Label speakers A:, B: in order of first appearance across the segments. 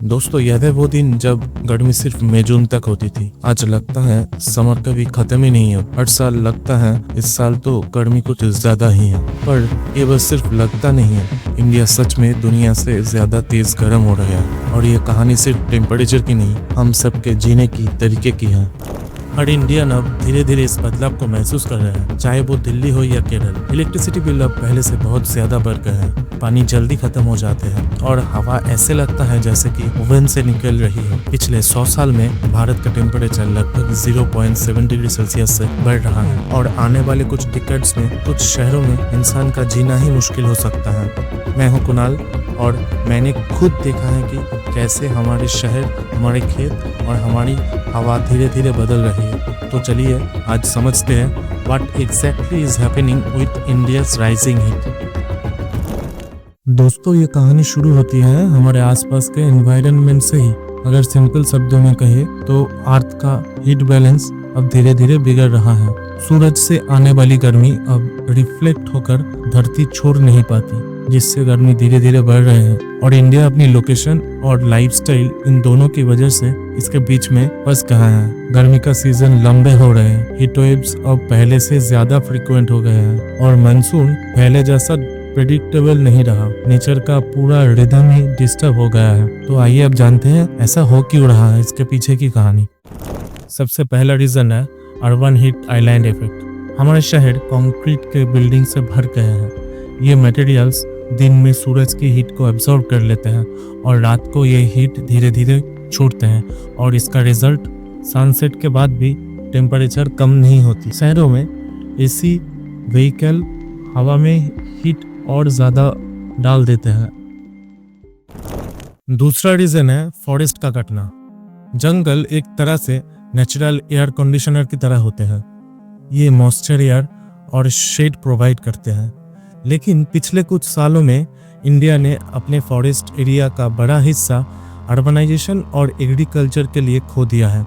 A: दोस्तों, याद है वो दिन जब गर्मी सिर्फ मई जून तक होती थी। आज लगता है समर कभी खत्म ही नहीं हो। हर साल लगता है इस साल तो गर्मी कुछ ज्यादा ही है। पर ये बस सिर्फ लगता नहीं है, इंडिया सच में दुनिया से ज्यादा तेज गर्म हो रहा है। और ये कहानी सिर्फ टेम्परेचर की नहीं, हम सबके जीने की तरीके की है। हर इंडियन अब धीरे धीरे इस बदलाव को महसूस कर रहे हैं, चाहे वो दिल्ली हो या केरल। इलेक्ट्रिसिटी बिल अब पहले से बहुत ज्यादा बढ़ गए हैं, पानी जल्दी खत्म हो जाते हैं और हवा ऐसे लगता है जैसे कि ओवन से निकल रही है। पिछले 100 साल में भारत का टेम्परेचर लगभग 0.7 डिग्री सेल्सियस से बढ़ रहा है और आने वाले कुछ डिकेड्स में कुछ शहरों में इंसान का जीना ही मुश्किल हो सकता है। मैं हूँ कुणाल और मैंने खुद देखा है कि कैसे हमारे शहर, हमारे खेत और हमारी हवा धीरे धीरे बदल रही है। तो चलिए आज समझते हैं what exactly is happening with India's rising heat. दोस्तों, ये कहानी शुरू होती है हमारे आसपास के एनवायरनमेंट से ही। अगर सिंपल शब्दों में कहे तो अर्थ का हीट बैलेंस अब धीरे धीरे बिगड़ रहा है। सूरज से आने वाली गर्मी अब रिफ्लेक्ट होकर धरती छोड़ नहीं पाती, जिससे गर्मी धीरे धीरे बढ़ रहे हैं। और इंडिया अपनी लोकेशन और लाइफस्टाइल इन दोनों की वजह से इसके बीच में फंस गया है। गर्मी का सीजन लंबे हो रहे हैं, हीट वेव्स अब पहले से ज्यादा फ्रिक्वेंट हो गए हैं और मानसून पहले जैसा प्रेडिक्टेबल नहीं रहा। नेचर का पूरा रिदम ही डिस्टर्ब हो गया है। तो आइए अब जानते हैं ऐसा हो क्यों रहा है, इसके पीछे की कहानी। सबसे पहला रीजन है अर्बन हीट आइलैंड इफेक्ट। हमारे शहर कंक्रीट के बिल्डिंग से भर गए हैं। ये मटेरियल्स दिन में सूरज की हीट को एब्जॉर्ब कर लेते हैं और रात को ये हीट धीरे धीरे छोड़ते हैं और इसका रिजल्ट सनसेट के बाद भी टेम्परेचर कम नहीं होती। शहरों में एसी, व्हीकल हवा में हीट और ज़्यादा डाल देते हैं। दूसरा रीज़न है फॉरेस्ट का कटना। जंगल एक तरह से नेचुरल एयर कंडीशनर की तरह होते हैं। ये मॉइस्चर एयर और शेड प्रोवाइड करते हैं, लेकिन पिछले कुछ सालों में इंडिया ने अपने फॉरेस्ट एरिया का बड़ा हिस्सा अर्बनाइजेशन और एग्रीकल्चर के लिए खो दिया है।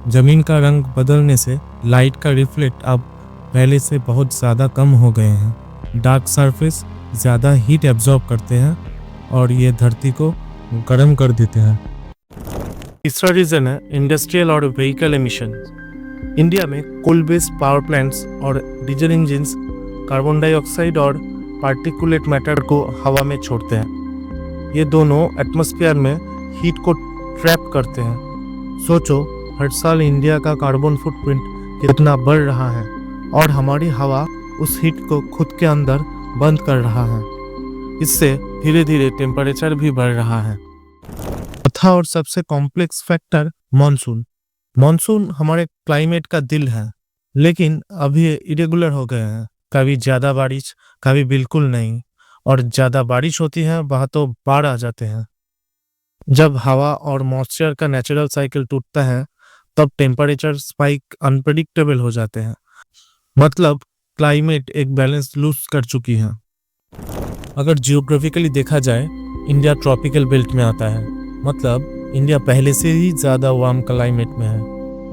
A: जमीन का रंग बदलने से लाइट का रिफ्लेक्ट अब पहले से बहुत ज़्यादा कम हो गए हैं। डार्क सरफेस ज़्यादा हीट एब्जॉर्ब करते हैं और ये धरती को गर्म कर देते हैं। तीसरा रीज़न है इंडस्ट्रियल और व्हीकल एमिशन। इंडिया में कोल बेस्ड पावर प्लांट्स और डीजल इंजिन्स कार्बन डाइऑक्साइड और पार्टिकुलेट मैटर को हवा में छोड़ते हैं। ये दोनों एटमॉस्फेयर में हीट को ट्रैप करते हैं। सोचो, हर साल इंडिया का कार्बन फुटप्रिंट कितना बढ़ रहा है और हमारी हवा उस हीट को खुद के अंदर बंद कर रहा है। इससे धीरे धीरे टेम्परेचर भी बढ़ रहा है। चौथा और सबसे कॉम्प्लेक्स फैक्टर मॉनसून। मॉनसून हमारे क्लाइमेट का दिल है, लेकिन अभी इरेगुलर हो गए हैं। कभी ज़्यादा बारिश, कभी बिल्कुल नहीं, और ज़्यादा बारिश होती है वहाँ तो बाढ़ आ जाते हैं। जब हवा और मॉइस्चर का नेचुरल साइकिल टूटता है तब टेम्परेचर स्पाइक अनप्रेडिक्टेबल हो जाते हैं। मतलब क्लाइमेट एक बैलेंस लूज कर चुकी है। अगर जियोग्राफिकली देखा जाए, इंडिया ट्रॉपिकल बेल्ट में आता है, मतलब इंडिया पहले से ही ज़्यादा वार्म क्लाइमेट में है।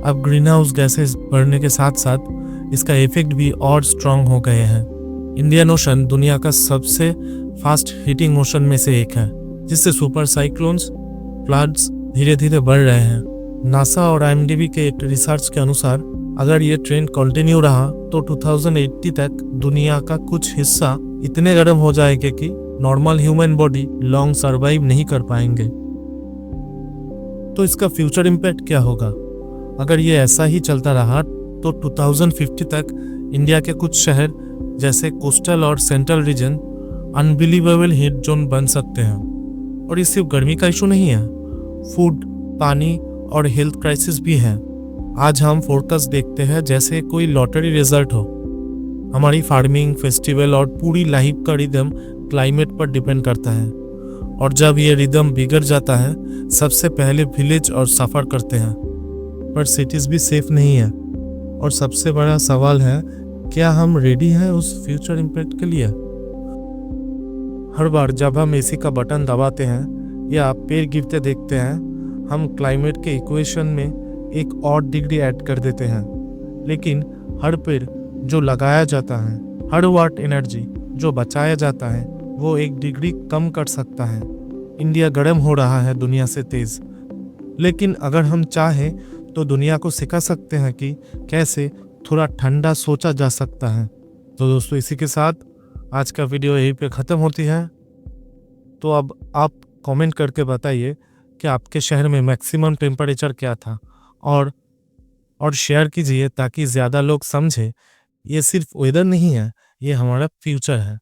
A: अब ग्रीन हाउस गैसेस बढ़ने के साथ साथ इसका इफेक्ट भी और स्ट्रांग हो गए हैं। इंडियन ओशन दुनिया का सबसे फास्ट हीटिंग ओशन में से एक है, जिससे सुपर साइक्लोन्स, फ्लड्स धीरे धीरे बढ़ रहे हैं। नासा और IMDb के एक रिसर्च के अनुसार अगर ये ट्रेंड कंटिन्यू रहा तो 2080 तक दुनिया का कुछ हिस्सा इतने गर्म हो जाएंगे कि normal human body long survive नहीं कर पाएंगे। तो इसका फ्यूचर इम्पैक्ट क्या होगा? अगर ये ऐसा ही चलता रहा तो 2050 तक इंडिया के कुछ शहर जैसे कोस्टल और central region unbelievable heat zone बन सकते हैं। और ये सिर्फ गर्मी का इशू नहीं है, फूड, पानी और हेल्थ क्राइसिस भी है। आज हम फोरकास्ट देखते हैं जैसे कोई लॉटरी रिजल्ट हो। हमारी फार्मिंग, फेस्टिवल और पूरी लाइफ का रिदम क्लाइमेट पर डिपेंड करता है, और जब ये रिदम बिगड़ जाता है सबसे पहले विलेज और सफ़र करते हैं। पर सिटीज़ भी सेफ नहीं है, और सबसे बड़ा सवाल है, क्या हम रेडी हैं उस फ्यूचर इम्पैक्ट के लिए? हर बार जब हम एसी का बटन दबाते हैं या पेड़ गिरते देखते हैं, हम क्लाइमेट के इक्वेशन में एक और डिग्री ऐड कर देते हैं। लेकिन हर पेड़ जो लगाया जाता है, हर वाट एनर्जी जो बचाया जाता है, वो 1 डिग्री कम कर सकता है। इंडिया गर्म हो रहा है दुनिया से तेज, लेकिन अगर हम चाहें तो दुनिया को सिखा सकते हैं कि कैसे थोड़ा ठंडा सोचा जा सकता है। तो दोस्तों, इसी के साथ आज का वीडियो यहीं पे ख़त्म होती है। तो अब आप कमेंट करके बताइए कि आपके शहर में मैक्सिमम टेम्परेचर क्या था, और शेयर कीजिए ताकि ज़्यादा लोग समझें ये सिर्फ वेदर नहीं है, ये हमारा फ्यूचर है।